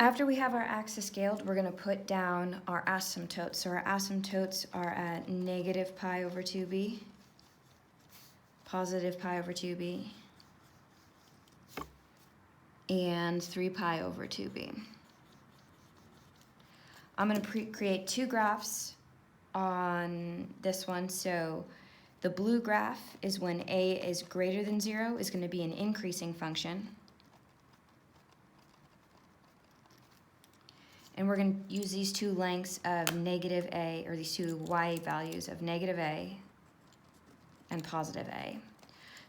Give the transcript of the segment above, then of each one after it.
After we have our axis scaled, we're going to put down our asymptotes. So our asymptotes are at negative pi over 2b, positive pi over 2b, and 3 pi over 2b. I'm going to create two graphs on this one. So the blue graph is when a is greater than 0, is going to be an increasing function. And we're going to use these two lengths of negative a, or these two y values of negative a and positive a.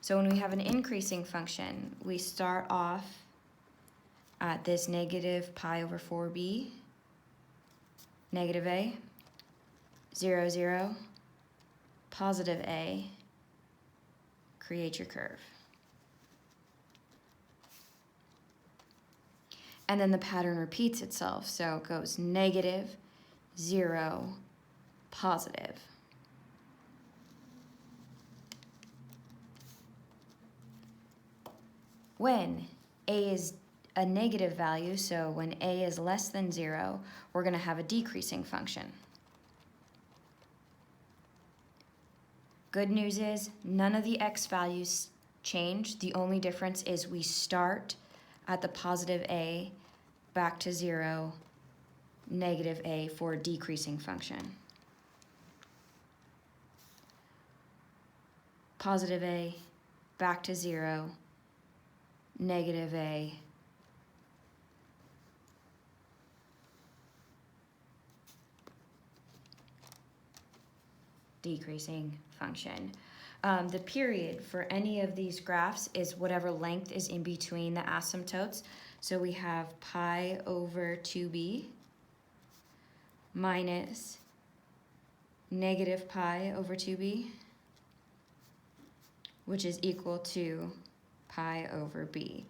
So when we have an increasing function, we start off at this negative pi over 4b, negative a, 0, 0, positive a, create your curve. And then the pattern repeats itself. So it goes negative, 0, positive. When a is a negative value, so when a is less than 0, we're going to have a decreasing function. Good news is none of the x values change. The only difference is we start at the positive a, back to 0, negative a for a decreasing function. Positive a, back to 0, negative a, decreasing function. The period for any of these graphs is whatever length is in between the asymptotes. So we have pi over 2b minus negative pi over 2b, which is equal to pi over b.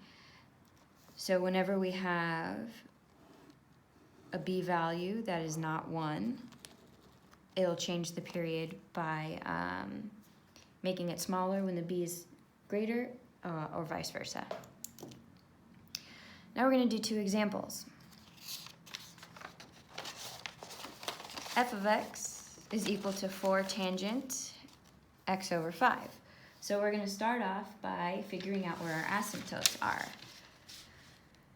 So whenever we have a b value that is not 1, it'll change the period by making it smaller when the b is greater, or vice versa. Now we're going to do two examples. F of x is equal to 4 tangent x over 5. So we're going to start off by figuring out where our asymptotes are.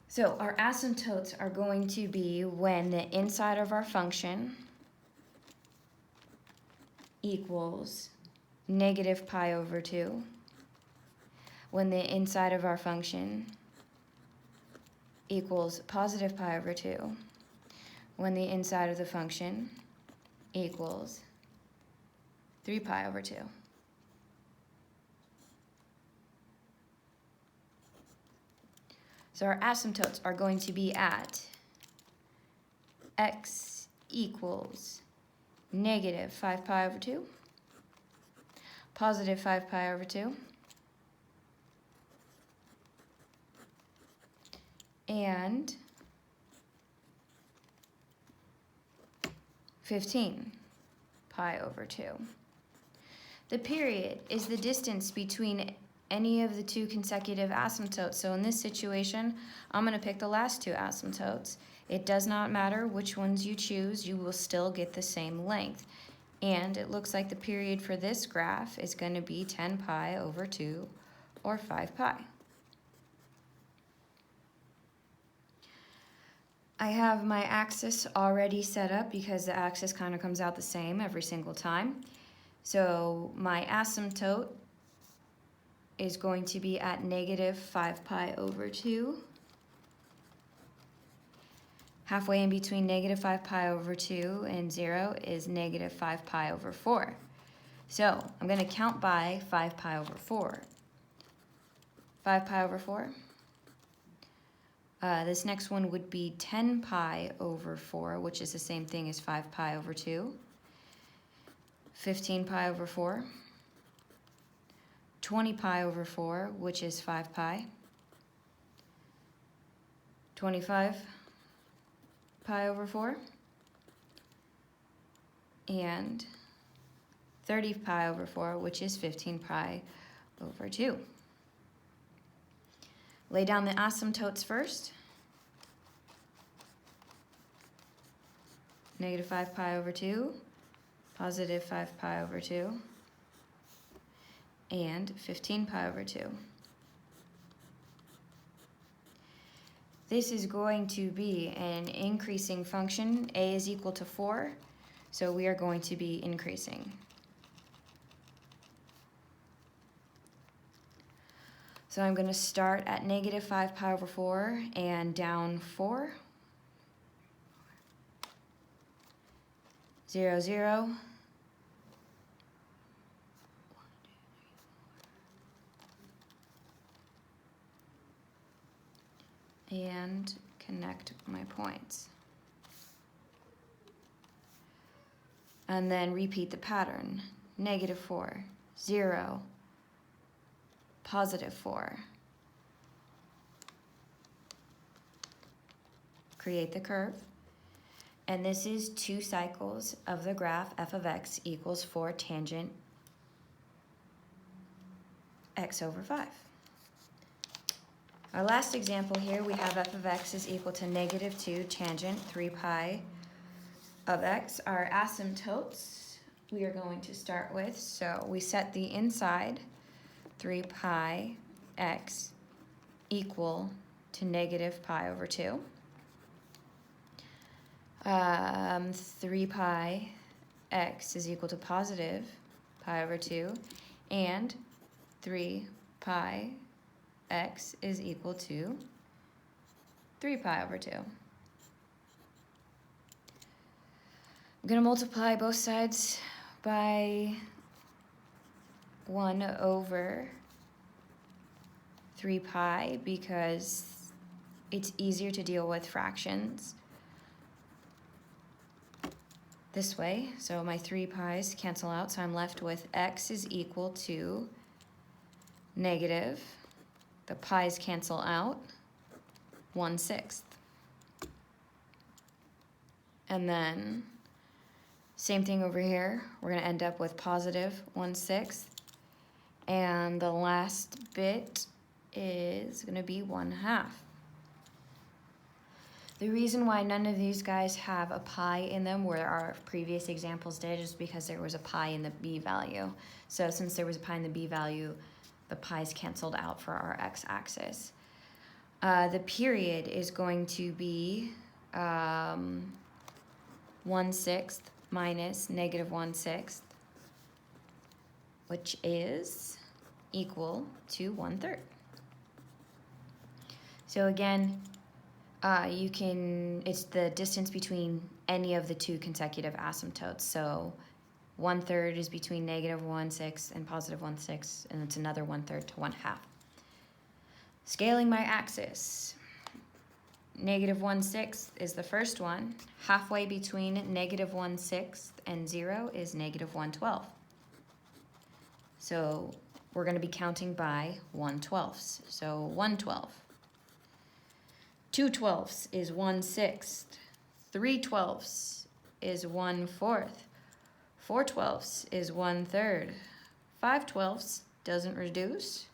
So our asymptotes are going to be when the inside of our function equals negative pi over 2, when the inside of our function equals positive pi over 2, when the inside of the function equals 3 pi over 2. So our asymptotes are going to be at x equals negative 5 pi over 2, positive 5 pi over 2, and 15 pi over 2. The period is the distance between any of the two consecutive asymptotes. So in this situation, I'm going to pick the last two asymptotes. It does not matter which ones you choose, you will still get the same length. And it looks like the period for this graph is going to be 10 pi over 2, or 5 pi. I have my axis already set up because the axis kind of comes out the same every single time. So my asymptote is going to be at negative 5 pi over 2. Halfway in between negative 5 pi over 2 and 0 is negative 5 pi over 4. So I'm going to count by 5 pi over 4. 5 pi over 4. This next one would be 10 pi over 4, which is the same thing as 5 pi over 2. 15 pi over 4. 20 pi over 4, which is 5 pi. 25 pi over 4. And 30 pi over 4, which is 15 pi over 2. Lay down the asymptotes first. negative 5 pi over 2, positive 5 pi over 2, and 15 pi over 2. This is going to be an increasing function. A is equal to 4, so we are going to be increasing. So I'm going to start at negative 5 pi over 4 and down 4. 0, 0. And connect my points. And then repeat the pattern. Negative 4, 0, positive 4. Create the curve. And this is 2 cycles of the graph f of x equals 4 tangent x over 5. Our last example here, we have f of x is equal to negative 2 tangent 3 pi of x. Our asymptotes we are going to start with. So we set the inside 3 pi x equal to negative pi over 2. 3 pi x is equal to positive pi over 2, and 3 pi x is equal to 3 pi over 2. I'm going to multiply both sides by 1 over 3 pi because it's easier to deal with fractions this way. So my 3 pi's cancel out, so I'm left with x is equal to negative, the pi's cancel out, 1/6. And then same thing over here, we're going to end up with positive 1/6. And the last bit is going to be 1/2. The reason why none of these guys have a pi in them where our previous examples did is because there was a pi in the b value. So since there was a pi in the b value, the pi's canceled out for our x-axis. The period is going to be 1/6 minus negative 1/6, which is equal to 1/3. So again, it's the distance between any of the 2 consecutive asymptotes. So 1/3 is between negative 1/6 and positive 1/6, and it's another 1/3 to 1/2. Scaling my axis. Negative 1/6 is the first one. Halfway between negative 1/6 and 0 is negative 1/12. So we're going to be counting by 1/12. So 1/12. 2/12 is 1/6. 3/12 is 1/4. 4/12 is 1/3. 5/12 doesn't reduce.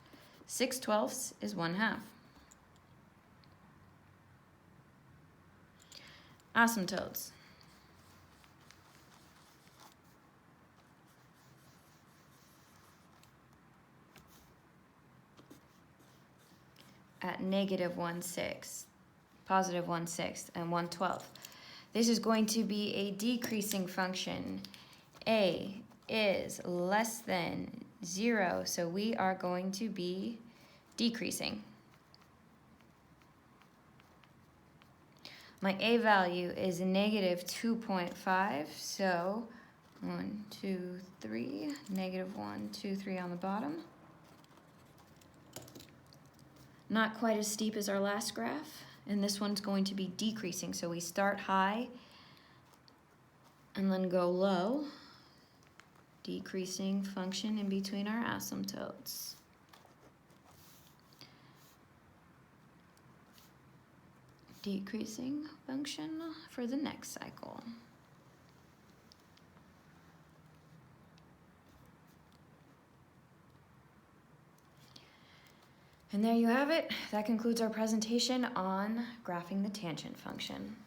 6/12 is 1/2. Asymptotes. At negative 1/6, positive 1/6, and 1/12. This is going to be a decreasing function. A is less than 0, so we are going to be decreasing. My A value is negative 2.5, so 1, 2, 3, negative 1, 2, 3 on the bottom. Not quite as steep as our last graph, and this one's going to be decreasing. So we start high and then go low, decreasing function in between our asymptotes. Decreasing function for the next cycle. And there you have it. That concludes our presentation on graphing the tangent function.